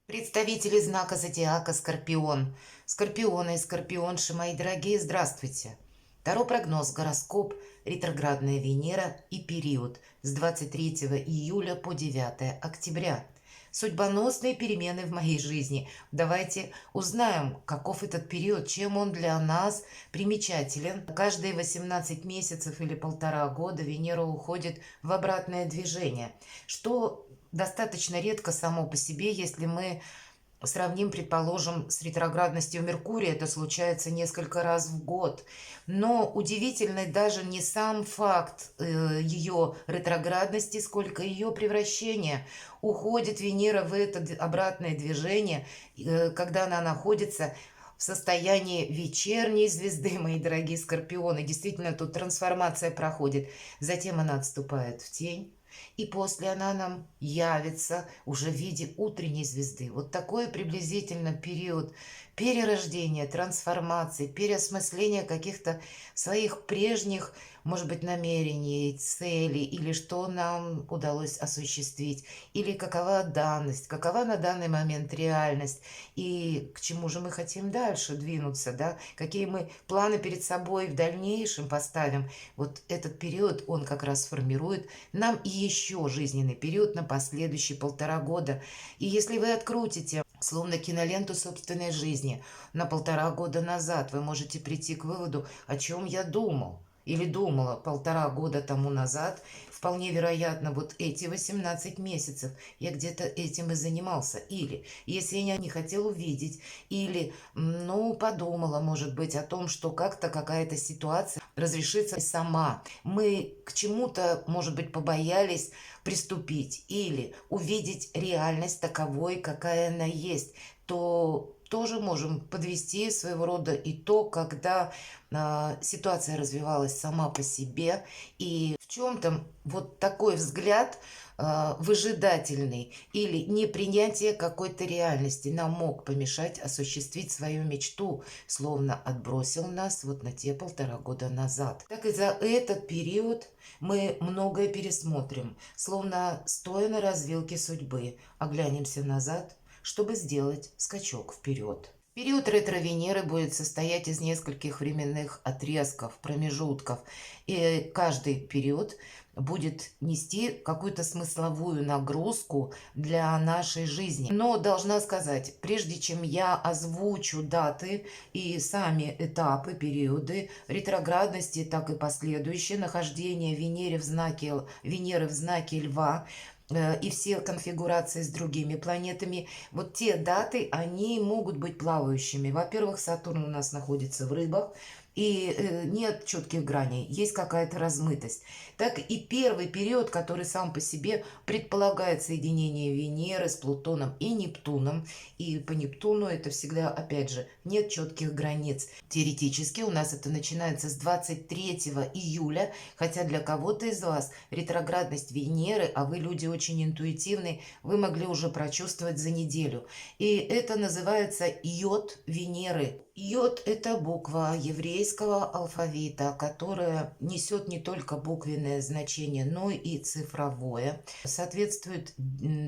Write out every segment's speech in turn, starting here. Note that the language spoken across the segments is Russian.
Представители знака зодиака Скорпион. Скорпионы и скорпионши, мои дорогие, здравствуйте. Таро прогноз, гороскоп, ретроградная Венера и период с 23 июля по 9 октября. Судьбоносные перемены в моей жизни. Давайте узнаем, каков этот период, чем он для нас примечателен. Каждые 18 месяцев или полтора года Венера уходит в обратное движение, что достаточно редко само по себе, если мы сравним, предположим, с ретроградностью Меркурия, это случается несколько раз в год. Но удивительный даже не сам факт ее ретроградности, сколько ее превращения. Уходит Венера в это обратное движение, когда она находится в состоянии вечерней звезды, мои дорогие скорпионы. Действительно, тут трансформация проходит. Затем она отступает в тень. И после она нам явится уже в виде утренней звезды. Вот такой приблизительно период перерождения, трансформации, переосмысления каких-то своих прежних, может быть, намерений, целей, или что нам удалось осуществить, или какова данность, какова на данный момент реальность, и к чему же мы хотим дальше двинуться, да, какие мы планы перед собой в дальнейшем поставим. Вот этот период, он как раз формирует нам и еще жизненный период на последующие полтора года. И если вы открутите словно киноленту собственной жизни на полтора года назад, вы можете прийти к выводу, о чем я думал или думала полтора года тому назад. Вполне вероятно, вот эти 18 месяцев я где-то этим и занимался. Или, если я не хотел увидеть, или, подумала, может быть, о том, что как-то какая-то ситуация разрешится сама. Мы к чему-то, может быть, побоялись приступить или увидеть реальность таковой, какая она есть, то тоже можем подвести своего рода итог, когда ситуация развивалась сама по себе. И в чем-то вот такой взгляд выжидательный или непринятие какой-то реальности нам мог помешать осуществить свою мечту, словно отбросил нас вот на те полтора года назад. Так и за этот период мы многое пересмотрим, словно стоя на развилке судьбы, оглянемся назад, чтобы сделать скачок вперед. Период ретро-Венеры будет состоять из нескольких временных отрезков, промежутков, и каждый период будет нести какую-то смысловую нагрузку для нашей жизни. Но должна сказать, прежде чем я озвучу даты и сами этапы, периоды ретроградности, так и последующее нахождение Венеры в знаке Льва, и все конфигурации с другими планетами, вот те даты, они могут быть плавающими. Во-первых, Сатурн у нас находится в Рыбах, и нет четких граней, есть какая-то размытость. Так и первый период, который сам по себе предполагает соединение Венеры с Плутоном и Нептуном. И по Нептуну это всегда, опять же, нет четких границ. Теоретически у нас это начинается с 23 июля, хотя для кого-то из вас ретроградность Венеры, а вы люди очень интуитивные, вы могли уже прочувствовать за неделю. И это называется йод Венеры. Йод – это буква еврейского алфавита, которая несет не только буквенное значение, но и цифровое. Соответствует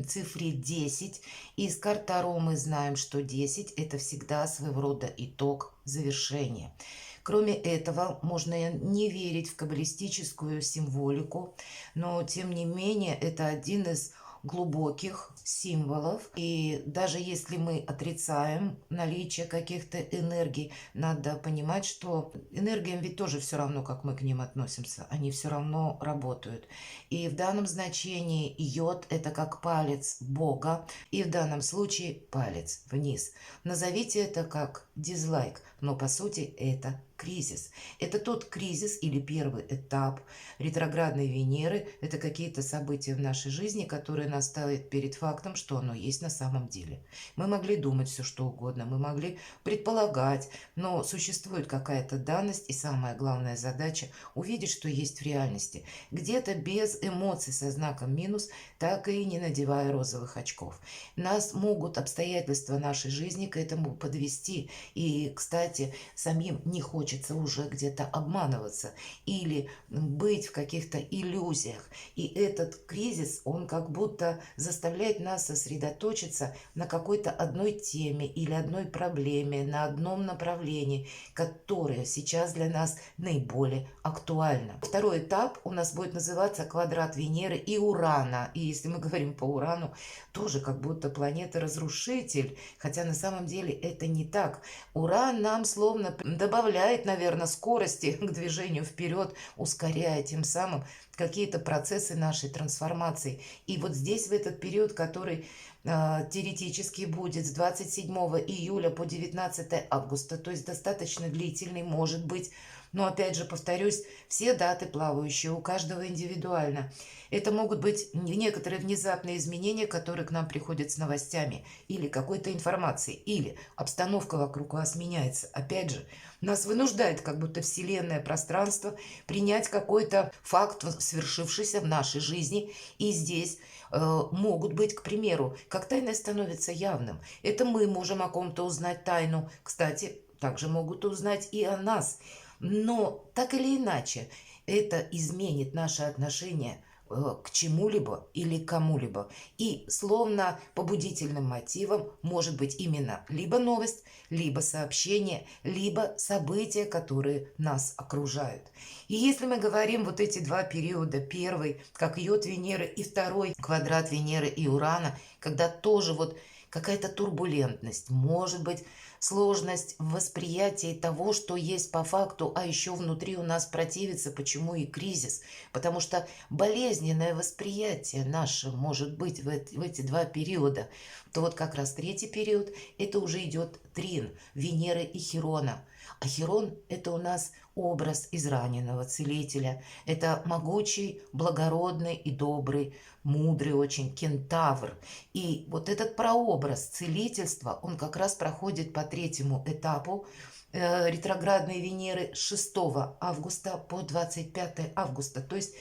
цифре 10. Из карт Таро мы знаем, что 10 – это всегда своего рода итог, завершение. Кроме этого, можно не верить в каббалистическую символику, но тем не менее это один из глубоких символов. И даже если мы отрицаем наличие каких-то энергий, надо понимать, что энергиям ведь тоже все равно, как мы к ним относимся. Они все равно работают. И в данном значении йод – это как палец Бога, и в данном случае палец вниз. Назовите это как дизлайк, но по сути это кризис. Это тот кризис или первый этап ретроградной Венеры. Это какие-то события в нашей жизни, которые нас ставят перед фактом, что оно есть на самом деле. Мы могли думать все, что угодно, мы могли предполагать, но существует какая-то данность, и самая главная задача – увидеть, что есть в реальности. Где-то без эмоций со знаком минус, так и не надевая розовых очков. Нас могут обстоятельства нашей жизни к этому подвести. И, кстати, самим не хочется хочется уже где-то обманываться или быть в каких-то иллюзиях. И этот кризис, он как будто заставляет нас сосредоточиться на какой-то одной теме или одной проблеме, на одном направлении, которое сейчас для нас наиболее актуально. Второй этап у нас будет называться квадрат Венеры и Урана. И если мы говорим по Урану, тоже как будто планета-разрушитель, хотя на самом деле это не так. Уран нам словно добавляет, наверное, скорости к движению вперед, ускоряя тем самым какие-то процессы нашей трансформации. И вот здесь, в этот период, который теоретически будет с 27 июля по 19 августа, то есть достаточно длительный, может быть, но опять же повторюсь, все даты плавающие, у каждого индивидуально. Это могут быть некоторые внезапные изменения, которые к нам приходят с новостями или какой-то информацией, или обстановка вокруг вас меняется. Опять же, нас вынуждает как будто вселенное пространство принять какой-то факт, свершившийся в нашей жизни. И здесь могут быть, к примеру, как тайное становится явным. Это мы можем о ком-то узнать тайну. Кстати, также могут узнать и о нас. Но так или иначе, это изменит наше отношение к чему-либо или кому-либо. И словно побудительным мотивом может быть именно либо новость, либо сообщение, либо события, которые нас окружают. И если мы говорим вот эти два периода, первый, как йод Венеры, и второй, квадрат Венеры и Урана, когда тоже вот какая-то турбулентность, может быть, сложность в восприятии того, что есть по факту, а еще внутри у нас противится, почему и кризис. Потому что болезненное восприятие наше может быть в эти два периода. То вот как раз третий период, это уже идет трин Венеры и Хирона. А Хирон – это у нас образ израненного целителя. Это могучий, благородный и добрый, мудрый очень кентавр. И вот этот прообраз целительства, он как раз проходит по третьему этапу ретроградной Венеры с 6 августа по 25 августа. То есть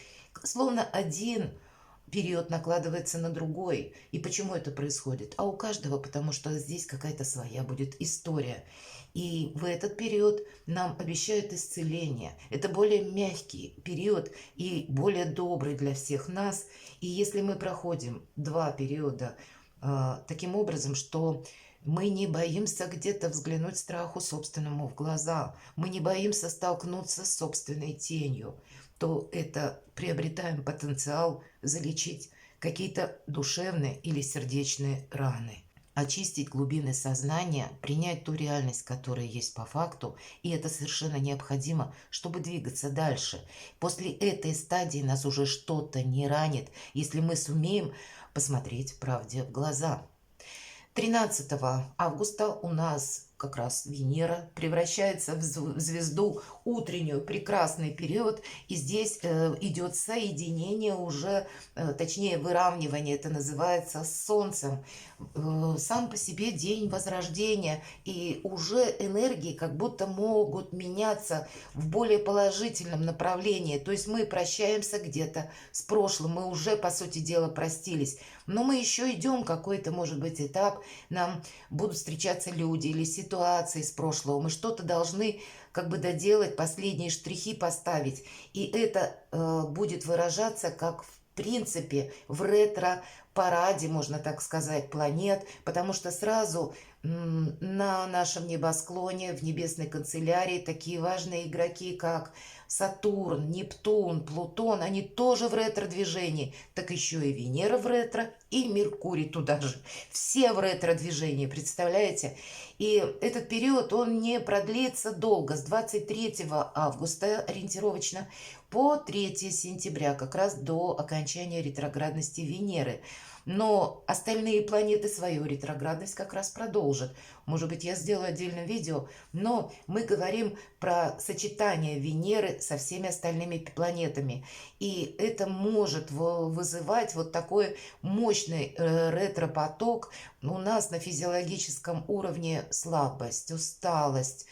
словно один период накладывается на другой. И почему это происходит? А у каждого, потому что здесь какая-то своя будет история. И в этот период нам обещают исцеление. Это более мягкий период и более добрый для всех нас. И если мы проходим два периода таким образом, что мы не боимся где-то взглянуть страху собственному в глаза, мы не боимся столкнуться с собственной тенью, то это приобретаем потенциал залечить какие-то душевные или сердечные раны. Очистить глубины сознания, принять ту реальность, которая есть по факту, и это совершенно необходимо, чтобы двигаться дальше. После этой стадии нас уже что-то не ранит, если мы сумеем посмотреть правде в глаза. 13 августа у нас как раз Венера превращается в звезду утреннюю, прекрасный период, и здесь идет соединение уже, точнее выравнивание, это называется, с Солнцем. Сам по себе день возрождения, и уже энергии как будто могут меняться в более положительном направлении, то есть мы прощаемся где-то с прошлым, мы уже, по сути дела, простились, но мы еще идем какой-то, может быть, этап, нам будут встречаться люди или ситуации из прошлого, мы что-то должны как бы доделать, последние штрихи поставить, и это будет выражаться как в принципе в ретро-параде, можно так сказать, планет, потому что сразу на нашем небосклоне, в небесной канцелярии такие важные игроки, как Сатурн, Нептун, Плутон, они тоже в ретро-движении. Так еще и Венера в ретро, и Меркурий туда же. Все в ретро-движении, представляете? И этот период, он не продлится долго, с 23 августа ориентировочно по 3 сентября, как раз до окончания ретроградности Венеры. Но остальные планеты свою ретроградность как раз продолжат. Может быть, я сделаю отдельное видео, но мы говорим про сочетание Венеры со всеми остальными планетами. И это может вызывать вот такой мощный ретропоток у нас на физиологическом уровне: слабость, усталость,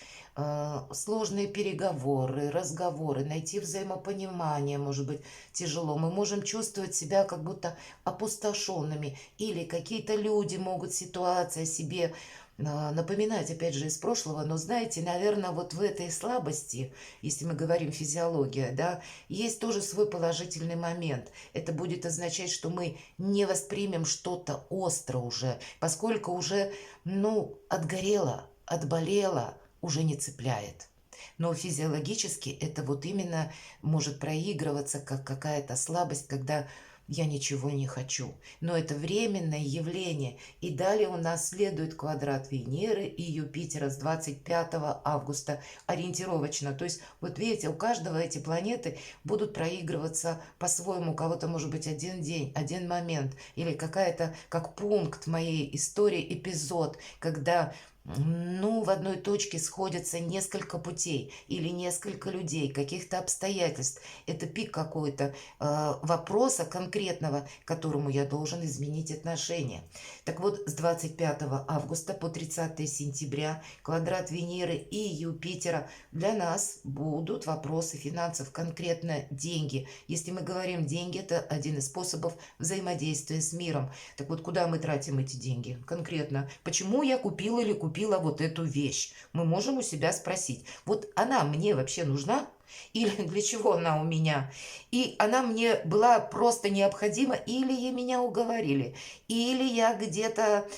сложные переговоры, разговоры, найти взаимопонимание может быть тяжело. Мы можем чувствовать себя как будто опустошенными, или какие-то люди могут ситуации себе напоминать, опять же, из прошлого, но знаете, наверное, вот в этой слабости, если мы говорим физиология, да, есть тоже свой положительный момент. Это будет означать, что мы не воспримем что-то остро уже, поскольку уже, ну, отгорело, отболело, уже не цепляет. Но физиологически это вот именно может проигрываться как какая-то слабость, когда я ничего не хочу. Но это временное явление. И далее у нас следует квадрат Венеры и Юпитера с 25 августа ориентировочно. То есть, вот видите, у каждого эти планеты будут проигрываться по-своему. У кого-то может быть один день, один момент. Или какая-то, как пункт моей истории, эпизод, когда ну, в одной точке сходятся несколько путей или несколько людей, каких-то обстоятельств. Это пик какой-то вопроса конкретного, к которому я должен изменить отношение. Так вот, с 25 августа по 30 сентября квадрат Венеры и Юпитера для нас будут вопросы финансов, конкретно деньги. Если мы говорим деньги, это один из способов взаимодействия с миром. Так вот, куда мы тратим эти деньги? Конкретно. Почему я купила или купила вот эту вещь? Мы можем у себя спросить. Вот она мне вообще нужна? Или для чего она у меня? И она мне была просто необходима, или меня уговорили, или я где-то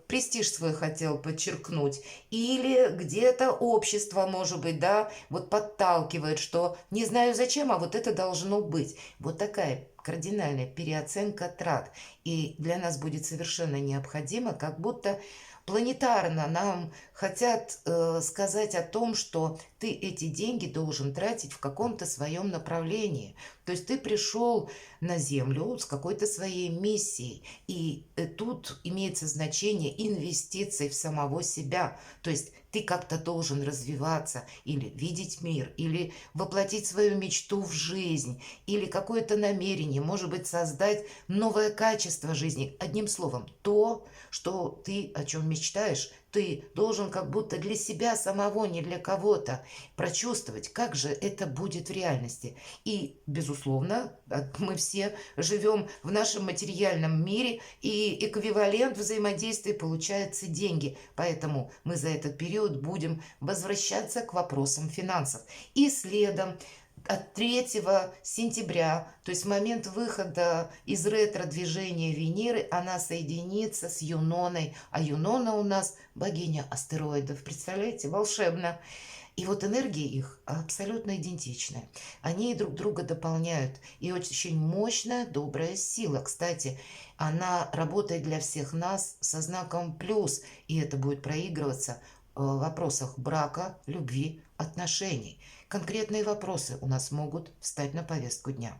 престиж свой хотел подчеркнуть, или где-то общество, может быть, да, вот подталкивает, что не знаю зачем, а вот это должно быть. Вот такая кардинальная переоценка трат. И для нас будет совершенно необходимо, как будто планетарно нам хотят сказать о том, что ты эти деньги должен тратить в каком-то своем направлении. То есть ты пришел на Землю с какой-то своей миссией. И тут имеется значение инвестиций в самого себя. То есть ты как-то должен развиваться или видеть мир, или воплотить свою мечту в жизнь, или какое-то намерение, может быть, создать новое качество жизни. Одним словом, то, что ты о чем мечтаешь, ты должен как будто для себя самого, не для кого-то, прочувствовать, как же это будет в реальности. И, безусловно, мы все живем в нашем материальном мире, и эквивалент взаимодействия получается деньги. Поэтому мы за этот период будем возвращаться к вопросам финансов. И следом от 3 сентября, то есть в момент выхода из ретро-движения Венеры, она соединится с Юноной. А Юнона у нас богиня астероидов. Представляете, волшебно. И вот энергии их абсолютно идентичны. Они друг друга дополняют. И очень мощная, добрая сила. Кстати, она работает для всех нас со знаком плюс. И это будет проигрываться в вопросах брака, любви, отношений. Конкретные вопросы у нас могут встать на повестку дня.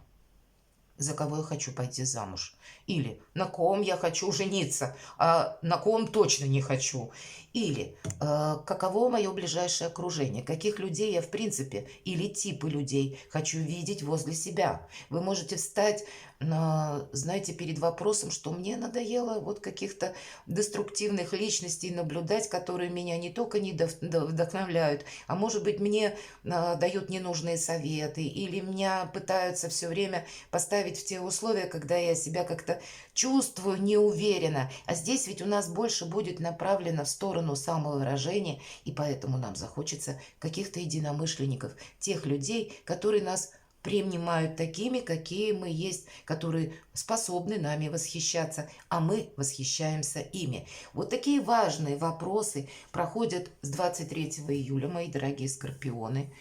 За кого я хочу пойти замуж? Или на ком я хочу жениться, а на ком точно не хочу? Или каково мое ближайшее окружение? Каких людей я в принципе или типы людей хочу видеть возле себя? Вы можете встать, знаете, перед вопросом, что мне надоело вот каких-то деструктивных личностей наблюдать, которые меня не только не вдохновляют, а может быть мне дают ненужные советы, или меня пытаются все время поставить в те условия, когда я себя как-то чувствую неуверенно. А здесь ведь у нас больше будет направлено в сторону самовыражения, и поэтому нам захочется каких-то единомышленников, тех людей, которые нас принимают такими, какие мы есть, которые способны нами восхищаться, а мы восхищаемся ими. Вот такие важные вопросы проходят с 23 июля, мои дорогие скорпионы,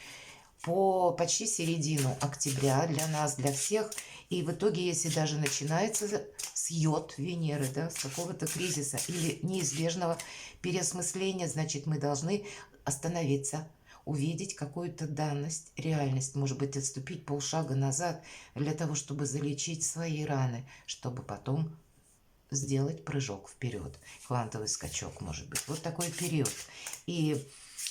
по почти середину октября для нас, для всех. И в итоге, если даже начинается с йод Венеры, да, с какого-то кризиса или неизбежного переосмысления, значит, мы должны остановиться, увидеть какую-то данность, реальность, может быть, отступить полшага назад для того, чтобы залечить свои раны, чтобы потом сделать прыжок вперед, квантовый скачок, может быть. Вот такой период. И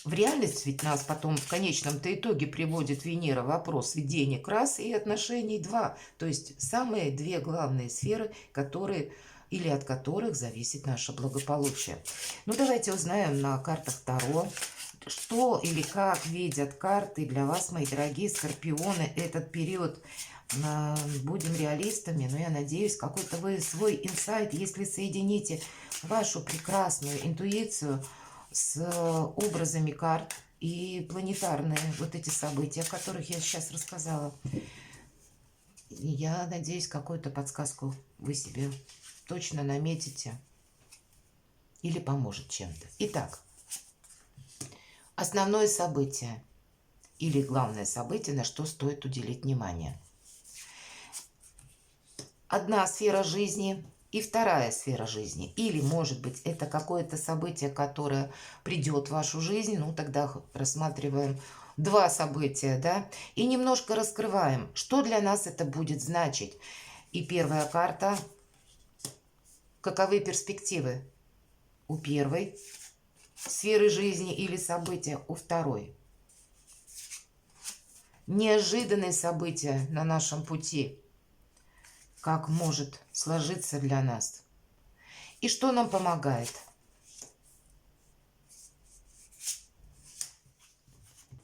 в реальность ведь нас потом в конечном-то итоге приводит Венера вопросы денег раз и отношений два. То есть самые две главные сферы, которые или от которых зависит наше благополучие. Ну, давайте узнаем на картах Таро, что или как видят карты для вас, мои дорогие скорпионы, этот период Будем реалистами, но я надеюсь, какой-то вы свой инсайт, если соедините вашу прекрасную интуицию с образами карт и планетарные вот эти события, о которых я сейчас рассказала. Я надеюсь, какую-то подсказку вы себе точно наметите или поможет чем-то. Итак, основное событие или главное событие, на что стоит уделить внимание. Одна сфера жизни и вторая сфера жизни. Или, может быть, это какое-то событие, которое придет в вашу жизнь. Ну, тогда рассматриваем два события, да, и немножко раскрываем, что для нас это будет значить. И первая карта. Каковы перспективы у первой сферы жизни или события, у второй. Неожиданные события на нашем пути. Как может сложиться для нас. И что нам помогает?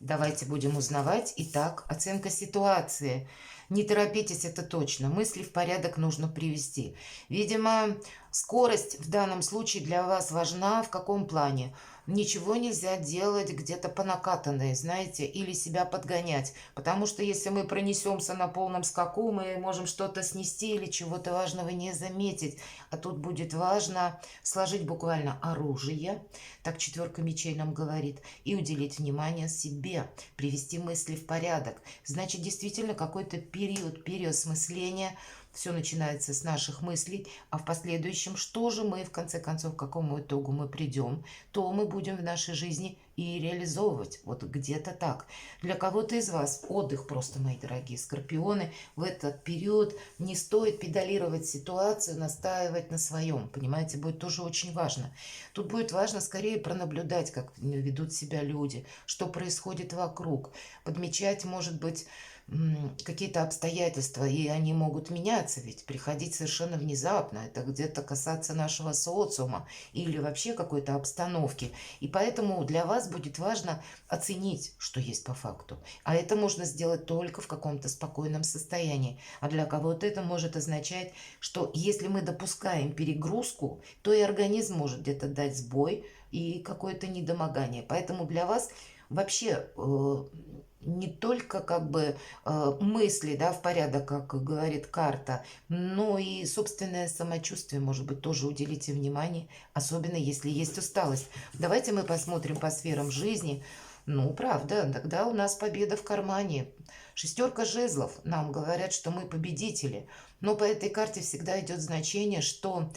Давайте будем узнавать. Итак, оценка ситуации. Не торопитесь, это точно. Мысли в порядок нужно привести. Видимо, скорость в данном случае для вас важна. В каком плане? Ничего нельзя делать где-то по накатанной, знаете, или себя подгонять. Потому что если мы пронесемся на полном скаку, мы можем что-то снести или чего-то важного не заметить. А тут будет важно сложить буквально оружие, так четверка мечей нам говорит, и уделить внимание себе, привести мысли в порядок. Значит, действительно какой-то период переосмысления. Все начинается с наших мыслей, а в последующем, что же мы, в конце концов, к какому итогу мы придем, то мы будем в нашей жизни и реализовывать. Вот где-то так. Для кого-то из вас отдых просто, мои дорогие скорпионы. В этот период не стоит педалировать ситуацию, настаивать на своем. Понимаете, будет тоже очень важно. Тут будет важно скорее пронаблюдать, как ведут себя люди, что происходит вокруг. Подмечать, может быть, какие-то обстоятельства, и они могут меняться, ведь приходить совершенно внезапно, это где-то касаться нашего социума или вообще какой-то обстановки. И поэтому для вас будет важно оценить, что есть по факту. А это можно сделать только в каком-то спокойном состоянии. А для кого-то это может означать, что если мы допускаем перегрузку, то и организм может где-то дать сбой и какое-то недомогание. Поэтому для вас вообще не только как бы мысли, да, в порядок, как говорит карта, но и собственное самочувствие, может быть, тоже уделите внимание, особенно если есть усталость. Давайте мы посмотрим по сферам жизни. Ну, правда, тогда у нас победа в кармане. Шестерка жезлов. Нам говорят, что мы победители. Но по этой карте всегда идет значение, что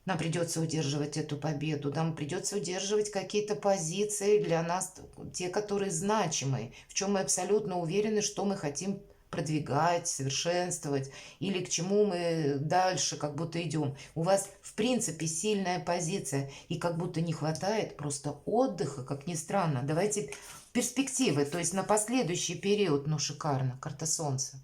нам придется удерживать эту победу, нам придется удерживать какие-то позиции для нас, те, которые значимые, в чем мы абсолютно уверены, что мы хотим продвигать, совершенствовать, или к чему мы дальше как будто идем. У вас, в принципе, сильная позиция, и как будто не хватает просто отдыха, как ни странно. Давайте перспективы, то есть на последующий период, ну шикарно, карта Солнца.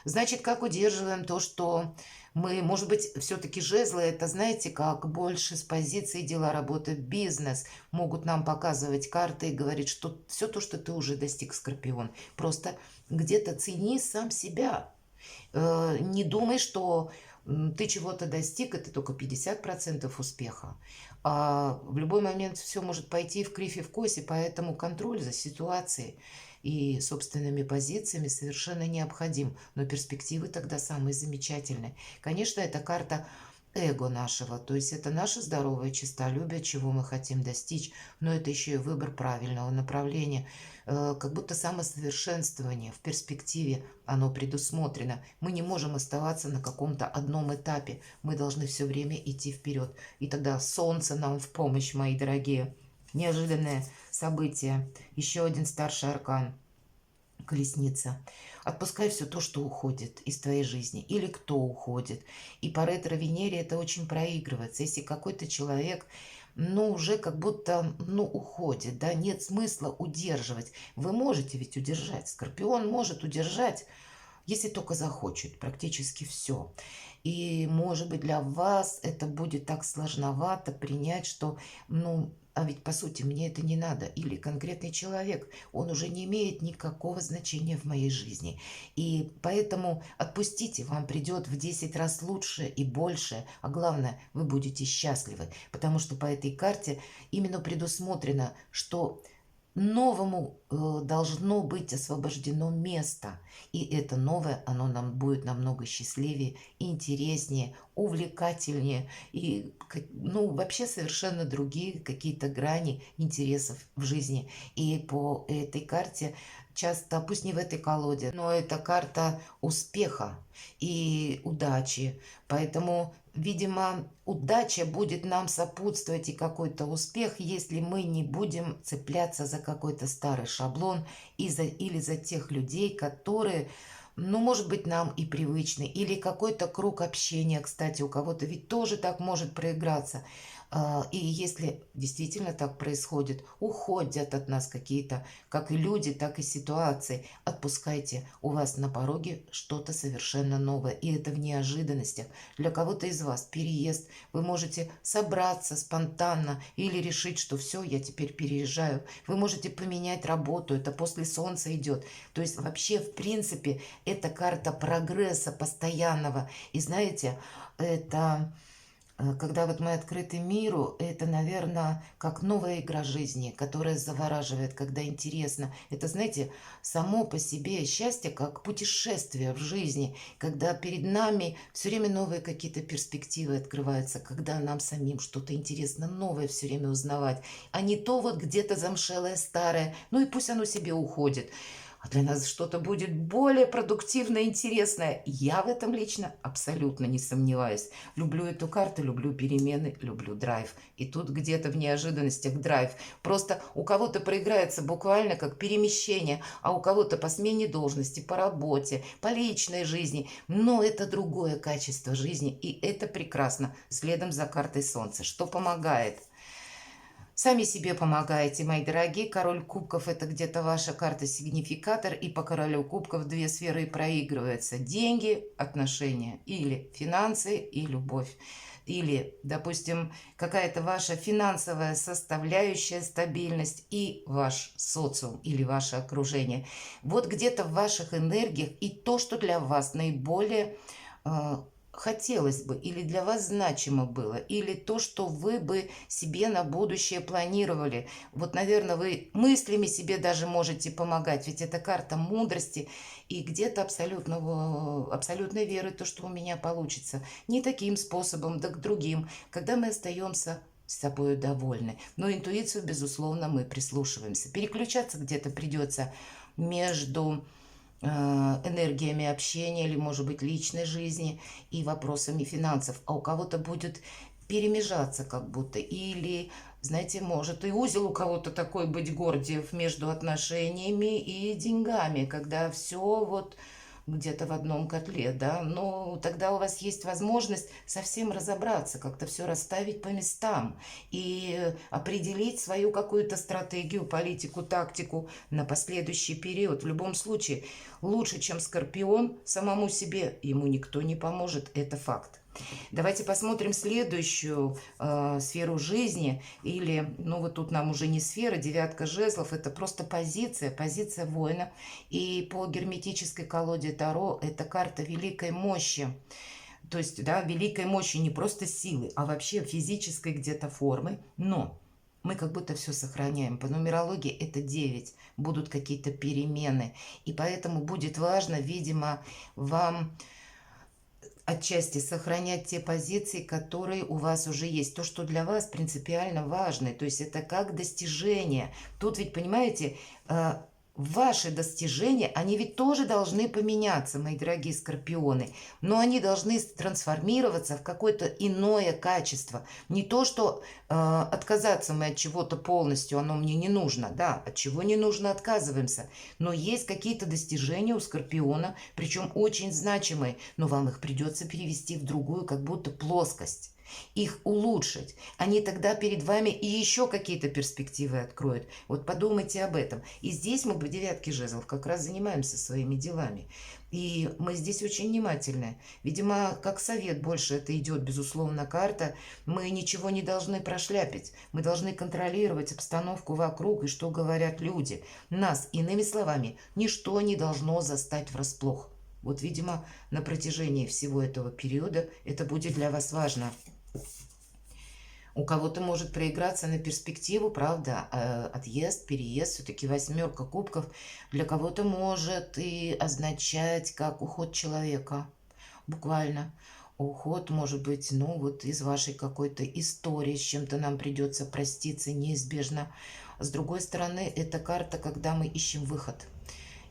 Значит, как удерживаем то, что мы, может быть, все-таки жезлы, это, знаете, как больше с позиции дела, работы, бизнес могут нам показывать карты и говорить, что все то, что ты уже достиг, Скорпион, просто где-то цени сам себя. Не думай, что ты чего-то достиг, это только 50% успеха. А в любой момент все может пойти в кривь и в косе, поэтому контроль за ситуацией и собственными позициями совершенно необходим. Но перспективы тогда самые замечательные. Конечно, это карта эго нашего, то есть это наше здоровое честолюбие, чего мы хотим достичь, но это еще и выбор правильного направления, как будто самосовершенствование в перспективе оно предусмотрено. Мы не можем оставаться на каком-то одном этапе, мы должны все время идти вперед. И тогда солнце нам в помощь, мои дорогие. Неожиданное событие. Еще один старший аркан. Колесница. Отпускай все то, что уходит из твоей жизни. Или кто уходит. И по ретро-Венере это очень проигрывается. Если какой-то человек, ну, уже как будто, ну, уходит, да, нет смысла удерживать. Вы можете ведь удержать. Скорпион может удержать, если только захочет, практически все. И, может быть, для вас это будет так сложновато принять, что, ну, а ведь по сути мне это не надо. Или конкретный человек, он уже не имеет никакого значения в моей жизни. И поэтому отпустите, вам придет в 10 раз лучше и больше, а главное, вы будете счастливы, потому что по этой карте именно предусмотрено, что новому должно быть освобождено место. И это новое, оно нам будет намного счастливее, интереснее, увлекательнее. И ну, вообще совершенно другие какие-то грани интересов в жизни. И по этой карте часто, пусть не в этой колоде, но это карта успеха и удачи. Поэтому, видимо, удача будет нам сопутствовать и какой-то успех, если мы не будем цепляться за какой-то старый шаблон или за тех людей, которые, ну, может быть, нам и привычны, или какой-то круг общения, кстати, у кого-то ведь тоже так может проиграться. И если действительно так происходит, уходят от нас какие-то, как и люди, так и ситуации, отпускайте, у вас на пороге что-то совершенно новое, и это в неожиданностях. Для кого-то из вас переезд, вы можете собраться спонтанно или решить, что все, я теперь переезжаю. Вы можете поменять работу, это после солнца идет. То есть вообще, в принципе, это карта прогресса постоянного. И знаете, это... Когда вот мы открыты миру, это, наверное, как новая игра жизни, которая завораживает, когда интересно. Это, знаете, само по себе счастье, как путешествие в жизни, когда перед нами все время новые какие-то перспективы открываются, когда нам самим что-то интересно, новое все время узнавать, а не то вот где-то замшелое старое, ну и пусть оно себе уходит. А для нас что-то будет более продуктивное, интересное. Я в этом лично абсолютно не сомневаюсь. Люблю эту карту, люблю перемены, люблю драйв. И тут где-то в неожиданностях драйв. Просто у кого-то проиграется буквально как перемещение, а у кого-то по смене должности, по работе, по личной жизни. Но это другое качество жизни, и это прекрасно. Следом за картой Солнца. Что помогает? Сами себе помогаете, мои дорогие. Король кубков – это где-то ваша карта-сигнификатор, и по королю кубков две сферы проигрываются. Деньги, отношения, или финансы и любовь. Или, допустим, какая-то ваша финансовая составляющая, стабильность и ваш социум или ваше окружение. Вот где-то в ваших энергиях и то, что для вас наиболее хотелось бы, или для вас значимо было, или то, что вы бы себе на будущее планировали. Вот, наверное, вы мыслями себе даже можете помогать, ведь это карта мудрости и где-то абсолютной веры, то, что у меня получится. Не таким способом, да к другим, когда мы остаемся с собой довольны. Но интуицию, безусловно, мы прислушиваемся. Переключаться где-то придется между энергиями общения или, может быть, личной жизни и вопросами финансов. А у кого-то будет перемежаться как будто. Или, знаете, может и узел у кого-то такой быть Гордиев между отношениями и деньгами, когда все вот где-то в одном котле, да, но тогда у вас есть возможность совсем разобраться, как-то все расставить по местам и определить свою какую-то стратегию, политику, тактику на последующий период. В любом случае, лучше, чем Скорпион, самому себе ему никто не поможет, это факт. Давайте посмотрим следующую сферу жизни, или, ну вот тут нам уже не сфера, девятка жезлов, это просто позиция воина. И по герметической колоде Таро это карта великой мощи. То есть, да, великой мощи не просто силы, а вообще физической где-то формы, но мы как будто все сохраняем. По нумерологии это 9, будут какие-то перемены, и поэтому будет важно, видимо, вам отчасти сохранять те позиции, которые у вас уже есть. То, что для вас принципиально важно. То есть это как достижение. Тут ведь, понимаете, ваши достижения, они ведь тоже должны поменяться, мои дорогие скорпионы. Но они должны трансформироваться в какое-то иное качество. Не то, что отказаться мы от чего-то полностью, оно мне не нужно. Да, от чего не нужно, отказываемся. Но есть какие-то достижения у скорпиона, причем очень значимые. Но вам их придется перевести в другую, как будто плоскость. их улучшить. Они тогда перед вами и еще какие-то перспективы откроют. Вот подумайте об этом. И здесь мы по девятке жезлов как раз занимаемся своими делами. И мы здесь очень внимательны. Видимо, как совет больше это идет, безусловно, карта. Мы ничего не должны прошляпить. Мы должны контролировать обстановку вокруг и что говорят люди. Нас, иными словами, ничто не должно застать врасплох. Вот, видимо, на протяжении всего этого периода это будет для вас важно. У кого-то может проиграться на перспективу, правда, отъезд, переезд, все-таки восьмерка кубков для кого-то может и означать как уход человека, буквально. Уход может быть, ну вот из вашей какой-то истории, с чем-то нам придется проститься неизбежно. С другой стороны, это карта, когда мы ищем выход.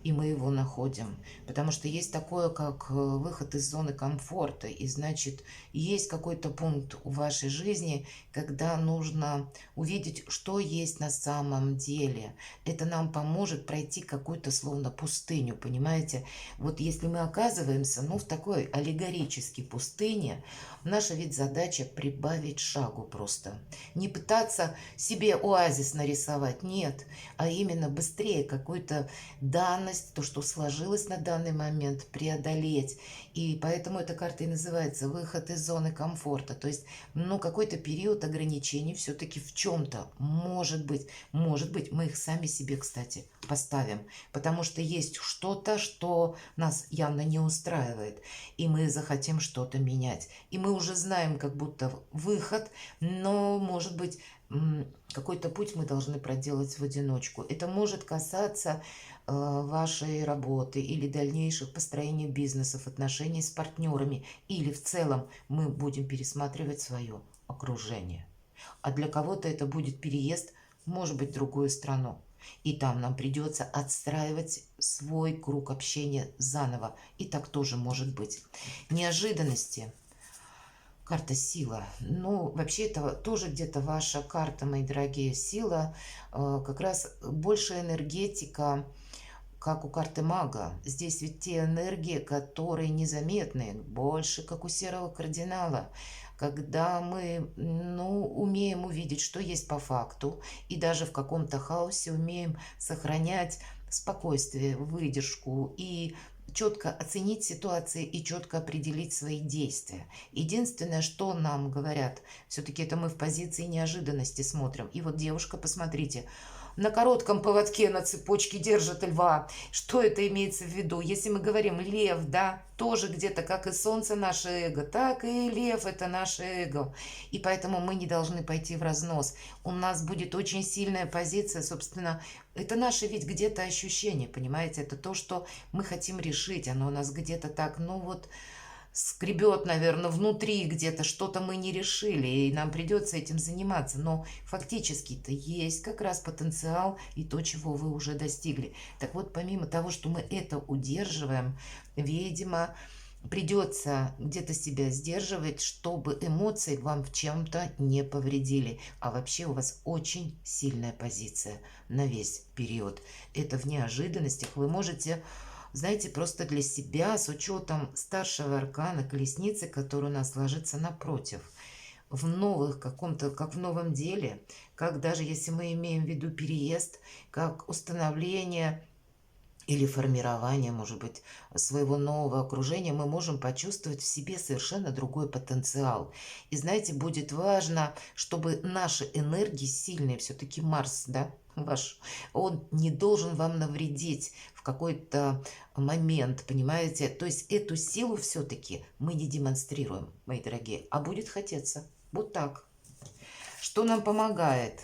И мы его находим. Потому что есть такое, как выход из зоны комфорта. И значит, есть какой-то пункт в вашей жизни, когда нужно увидеть, что есть на самом деле. Это нам поможет пройти какую-то словно пустыню, понимаете? Вот если мы оказываемся, ну, в такой аллегорической пустыне, наша ведь задача прибавить шагу просто. Не пытаться себе оазис нарисовать, нет, а именно быстрее какую-то данность, то, что сложилось на данный момент, преодолеть. И поэтому эта карта и называется «Выход из зоны комфорта». То есть, ну, какой-то период ограничений все-таки в чем-то может быть. Может быть, мы их сами себе, кстати, поставим. Потому что есть что-то, что нас явно не устраивает. И мы захотим что-то менять. И мы уже знаем как будто выход, но, может быть, какой-то путь мы должны проделать в одиночку. Это может касаться вашей работы или дальнейших построений бизнесов, отношений с партнерами. Или в целом мы будем пересматривать свое окружение. А для кого-то это будет переезд, может быть, в другую страну. И там нам придется отстраивать свой круг общения заново. И так тоже может быть. Неожиданности. Карта сила. Ну, вообще это тоже где-то ваша карта, мои дорогие. Сила, как раз больше энергетика, как у карты мага. Здесь ведь те энергии, которые незаметны, больше как у серого кардинала. Когда мы, ну, умеем увидеть, что есть по факту, и даже в каком-то хаосе умеем сохранять спокойствие, выдержку и четко оценить ситуации и четко определить свои действия. Единственное, что нам говорят, все-таки это мы в позиции неожиданности смотрим. И вот девушка, посмотрите, на коротком поводке на цепочке держит льва. Что это имеется в виду? Если мы говорим лев, да, тоже где-то как и солнце наше эго, так и лев это наше эго. И поэтому мы не должны пойти в разнос. У нас будет очень сильная позиция, собственно, это наше ведь где-то ощущение, понимаете? Это то, что мы хотим решить. Оно у нас где-то так, ну вот, скребет, наверное, внутри где-то, что-то мы не решили, и нам придется этим заниматься. Но фактически-то есть как раз потенциал и то, чего вы уже достигли. Так вот, помимо того, что мы это удерживаем, видимо, придется где-то себя сдерживать, чтобы эмоции вам в чем-то не повредили. А вообще у вас очень сильная позиция на весь период. Это в неожиданностях. Вы можете, знаете, просто для себя, с учетом старшего аркана колесницы, который у нас ложится напротив, в новых каком-то, как в новом деле, как даже если мы имеем в виду переезд, как установление или формирование, может быть, своего нового окружения, мы можем почувствовать в себе совершенно другой потенциал. И знаете, будет важно, чтобы наши энергии сильные, все-таки Марс, да, ваш, он не должен вам навредить в какой-то момент, понимаете? То есть эту силу все-таки мы не демонстрируем, мои дорогие, а будет хотеться. Вот так. Что нам помогает?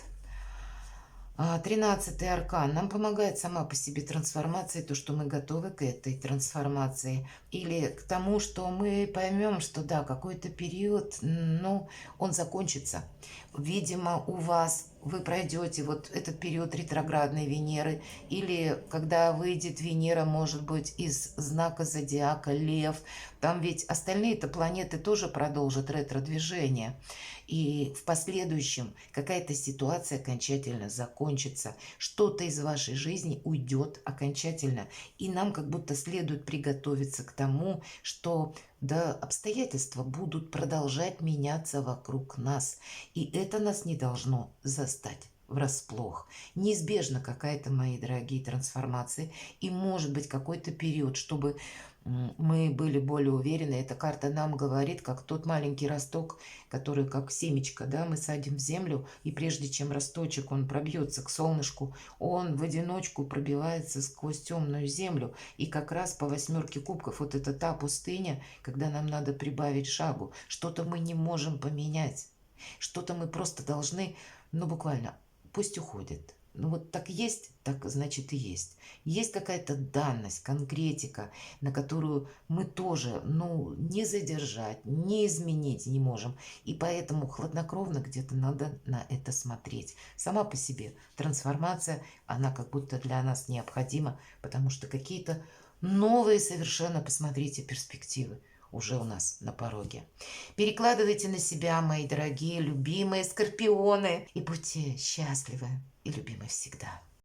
13-й аркан нам помогает сама по себе трансформация, то, что мы готовы к этой трансформации. Или к тому, что мы поймем, что да, какой-то период, ну, он закончится. Видимо, у вас вы пройдете вот этот период ретроградной Венеры, или когда выйдет Венера, может быть, из знака зодиака Лев. Там ведь остальные-то планеты тоже продолжат ретро-движение. И в последующем какая-то ситуация окончательно закончится. Что-то из вашей жизни уйдет окончательно. И нам как будто следует приготовиться к тому, что да обстоятельства будут продолжать меняться вокруг нас. И это нас не должно застать врасплох. Неизбежна какая-то, мои дорогие, трансформация. И может быть какой-то период, чтобы мы были более уверены. Эта карта нам говорит, как тот маленький росток, который как семечко, да, мы садим в землю, и прежде чем росточек, он пробьется к солнышку, он в одиночку пробивается сквозь темную землю. И как раз по 8 кубков вот это та пустыня, когда нам надо прибавить шагу. Что-то мы не можем поменять. Что-то мы просто должны, ну буквально, пусть уходит. Ну вот так есть, так значит и есть. Есть какая-то данность, конкретика, на которую мы тоже, ну, не задержать, не изменить не можем. И поэтому хладнокровно где-то надо на это смотреть. Сама по себе трансформация, она как будто для нас необходима, потому что какие-то новые совершенно, посмотрите, перспективы уже у нас на пороге. Перекладывайте на себя, мои дорогие, любимые скорпионы, и будьте счастливы и любимы всегда.